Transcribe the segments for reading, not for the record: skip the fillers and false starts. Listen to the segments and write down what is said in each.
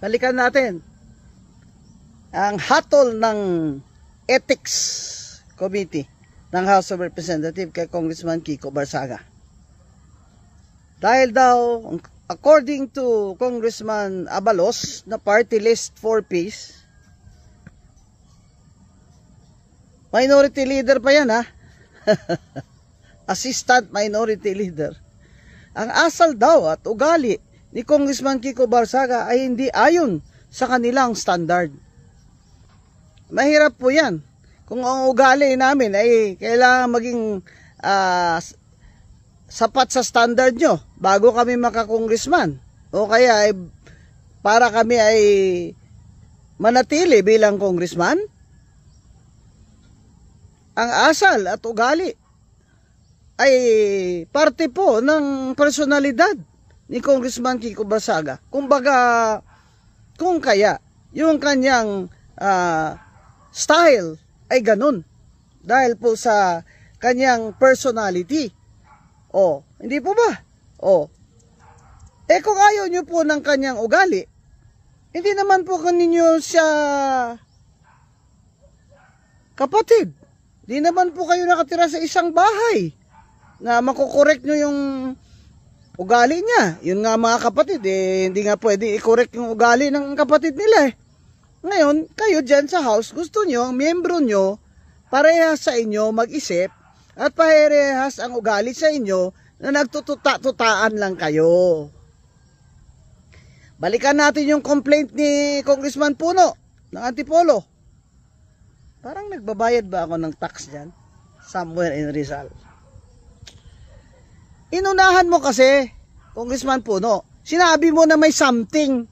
balikan natin ang hatol ng Ethics Committee ng House of Representatives kay Congressman Kiko Barsaga. Dahil daw, according to Congressman Abalos, na party list 4Ps, minority leader pa yan ha, assistant minority leader. Ang asal daw at ugali ni Congressman Kiko Barsaga ay hindi ayon sa kanilang standard. Mahirap po yan. Kung ang ugali namin ay kailangan maging sapat sa standard nyo bago kami makakongressman. O kaya ay para kami ay manatili bilang congressman. Ang asal at ugali ay parte po ng personalidad ni Congressman Kiko Barsaga. Kumbaga, kung kaya, yung kanyang style ay ganun. Dahil po sa kanyang personality. O, hindi po ba? O, kung ayaw nyo po ng kanyang ugali, hindi naman po kaninyo siya kapatid. Hindi naman po kayo nakatira sa isang bahay na makukorek nyo yung ugali niya. Yun nga mga kapatid, hindi nga pwede i-correct yung ugali ng kapatid nila eh. Ngayon, kayo dyan sa house, gusto nyo, ang miyembro nyo, parehas sa inyo mag-isip at parehas ang ugali sa inyo na nagtututa-tutaan lang kayo. Balikan natin yung complaint ni Congressman Puno ng Antipolo. Parang nagbabayad ba ako ng tax dyan? Somewhere in Rizal. Inunahan mo kasi, Congressman Puno. Sinabi mo na may something.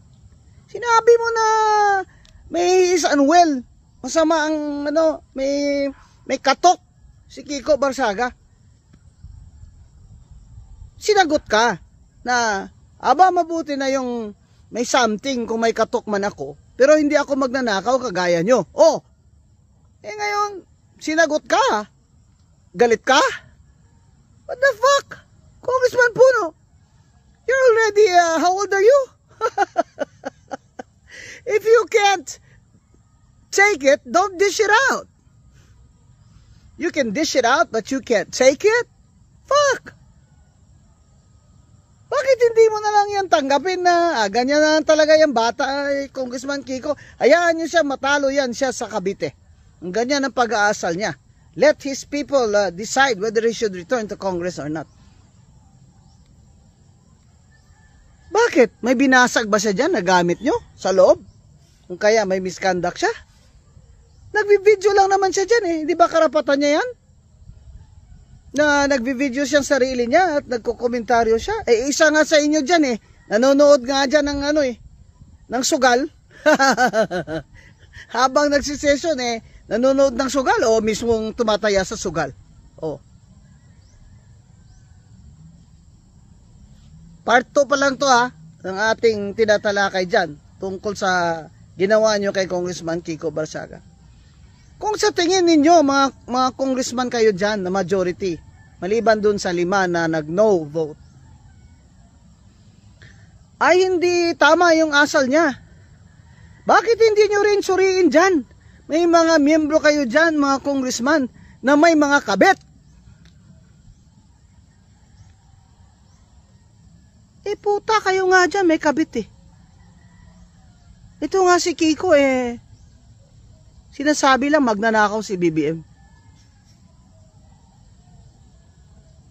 Sinabi mo na may is unwell. Masama ang may katok si Kiko Barsaga. Sinagot ka na mabuti na yung may something kung may katok man ako, pero hindi ako magnanakaw kagaya nyo. Ngayon, sinagot ka. Galit ka? What the fuck? Congressman Puno, you're already, how old are you? If you can't take it, don't dish it out. You can dish it out, but you can't take it? Fuck! Bakit hindi mo na lang yan tanggapin na ganyan na talaga yung bata, Congressman Kiko? Hayaan niyo siya, matalo yan siya sa Cavite. Ang ganyan ang pag-aasal niya. Let his people decide whether he should return to Congress or not. Bakit? May binasag ba siya dyan na gamit nyo sa loob? Kung kaya may misconduct siya? Nagbi-video lang naman siya dyan eh. Hindi ba karapatan niya yan? Na nagbi-video siyang sarili niya at nagkokomentaryo siya. Isa nga sa inyo dyan eh. Nanonood nga dyan ng ng sugal. Habang nagsisession eh, nanonood ng sugal o mismong tumataya sa sugal. Part 2 pa lang to ng ating tinatalakay dyan tungkol sa ginawa nyo kay Congressman Kiko Barsaga. Kung sa tingin ninyo mga congressman kayo dyan na majority, maliban dun sa 5 na nag-no vote, ay hindi tama yung asal niya. Bakit hindi nyo rin suriin dyan? May mga miyembro kayo dyan, mga congressman, na may mga kabit. Puta kayo nga dyan, may kabit eh. Ito nga si Kiko sinasabi lang magnanakaw si BBM.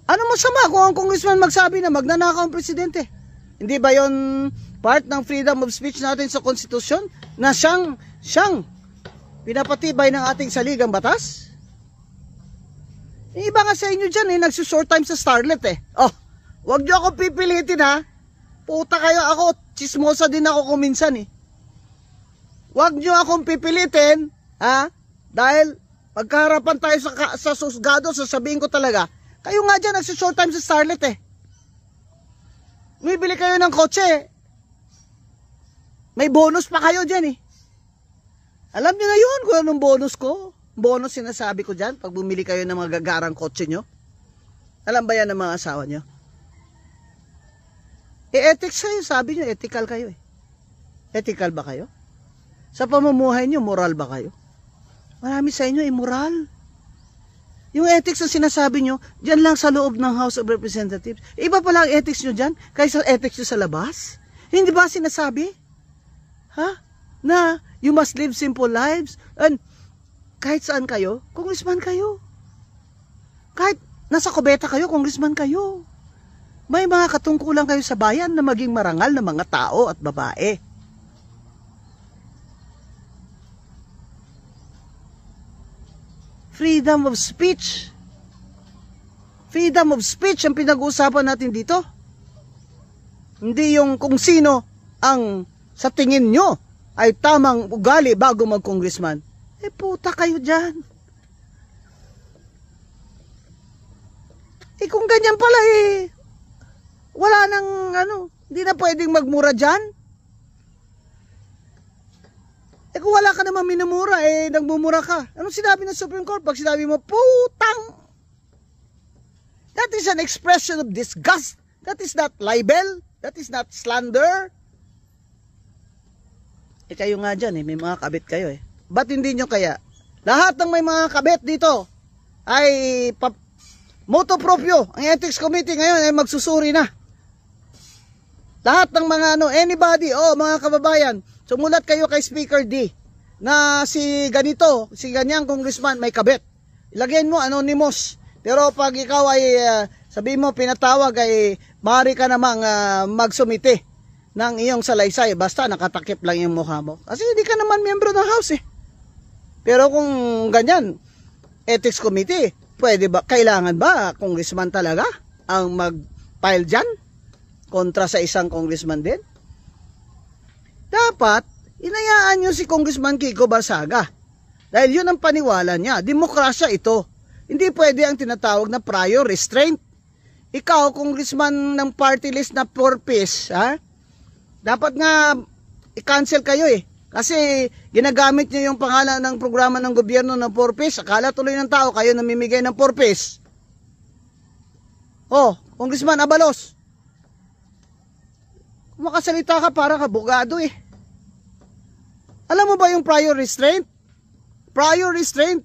Ano masama kung ang congressman magsabi na magnanakaw ang presidente? Hindi ba yon part ng freedom of speech natin sa konstitusyon? Na siyang pinapatibay ng ating saligang batas? Iba nga sa inyo dyan nagsushort time sa Starlet wag nyo ako pipilitin Puta kayo, ako, chismosa din ako kuminsan Wag nyo akong pipilitin, dahil pagkaharapan tayo sa susgado, sasabihin ko talaga, kayo nga dyan, nagsushort time sa Starlet Bumibili kayo ng kotse, may bonus pa kayo dyan Alam nyo na yun kung anong bonus ko. Bonus sinasabi ko dyan, pag bumili kayo ng mga gagarang kotse nyo. Alam ba yan ng mga asawa nyo? Ethics kayo, sabi nyo, ethical kayo Ethical ba kayo? Sa pamumuhay nyo, moral ba kayo? Marami sa inyo immoral. Yung ethics na sinasabi nyo, dyan lang sa loob ng House of Representatives. Iba pala ang ethics nyo dyan, kaysa ethics nyo sa labas. Hindi ba sinasabi? Ha? Na you must live simple lives. And kahit saan kayo, congressman kayo. Kahit nasa kubeta kayo, congressman kayo. May mga katungkulan kayo sa bayan na maging marangal na mga tao at babae. Freedom of speech. Freedom of speech ang pinag-uusapan natin dito. Hindi yung kung sino ang sa tingin nyo ay tamang ugali bago mag-congressman. Eh puta kayo dyan. Eh kung ganyan pala wala nang hindi na pwedeng magmura dyan. Eh kung wala ka naman minumura, nagmumura ka. Anong sinabi ng Supreme Court? Pag sinabi mo, putang! That is an expression of disgust. That is not libel. That is not slander. Eh kayo nga dyan, may mga kabit kayo Ba't hindi nyo kaya? Lahat ng may mga kabit dito ay motu proprio. Ang Ethics Committee ngayon ay magsusuri na. Lahat ng mga anybody, mga kababayan, sumulat kayo kay Speaker D na si ganito, si ganyang congressman may kabit. Ilagyan mo anonymous. Pero pag ikaw ay sabihin mo pinatawag ay maaari ka namang magsumite ng iyong salaysay basta nakatakip lang yung mukha mo. Kasi hindi ka naman miyembro ng House Pero kung ganyan, Ethics Committee, pwede ba, kailangan ba congressman talaga ang mag-file dyan kontra sa isang congressman din? Dapat, inayaan nyo si Congressman Kiko Barsaga. Dahil yun ang paniwala niya. Demokrasya ito. Hindi pwede ang tinatawag na prior restraint. Ikaw, congressman ng party list na purpose, dapat nga i-cancel kayo Kasi ginagamit nyo yung pangalan ng programa ng gobyerno ng purpose. Akala tuloy ng tao kayo namimigay ng purpose. Congressman Abalos. Makasalita ka para kabugado Alam mo ba yung prior restraint? Prior restraint.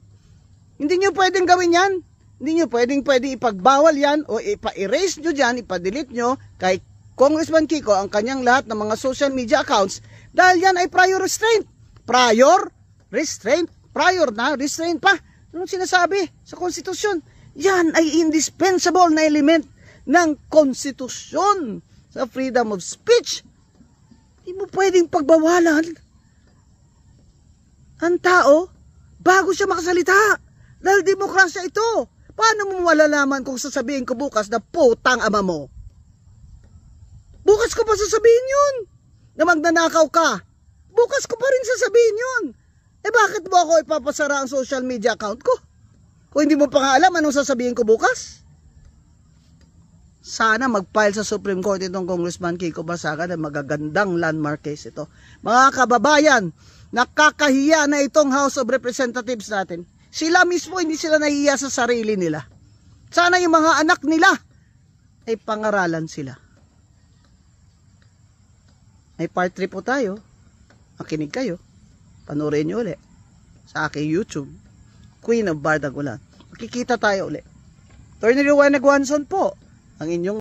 Hindi nyo pwedeng gawin yan. Hindi nyo pwedeng ipagbawal yan o ipa-erase nyo dyan, ipa-delete nyo kay Congressman Kiko ang kanyang lahat ng mga social media accounts dahil yan ay prior restraint. Prior restraint. Prior na, restraint pa. Anong sinasabi sa konstitusyon? Yan ay indispensable na element ng konstitusyon. Sa freedom of speech, hindi mo pwedeng pagbawalan ang tao bago siya makasalita. Dahil demokrasya ito. Paano mo malalaman kung sasabihin ko bukas na putang ama mo? Bukas ko pa sasabihin yun. Na magnanakaw ka. Bukas ko pa rin sasabihin yun. Bakit mo ako ipapasara ang social media account ko? Kung hindi mo pa nga alam anong sasabihin ko bukas? Sana mag-file sa Supreme Court itong Congressman Kiko Barsaga na magagandang landmark case ito. Mga kababayan, nakakahiya na itong House of Representatives natin. Sila mismo hindi sila nahihiya sa sarili nila. Sana yung mga anak nila ay pangaralan sila. May part 3 po tayo. Makinig kayo. Panoorin nyo ulit sa aking YouTube. Queen of Bardagulan. Makikita tayo ulit. Attorney Rowan Neguanzon po. Ang inyong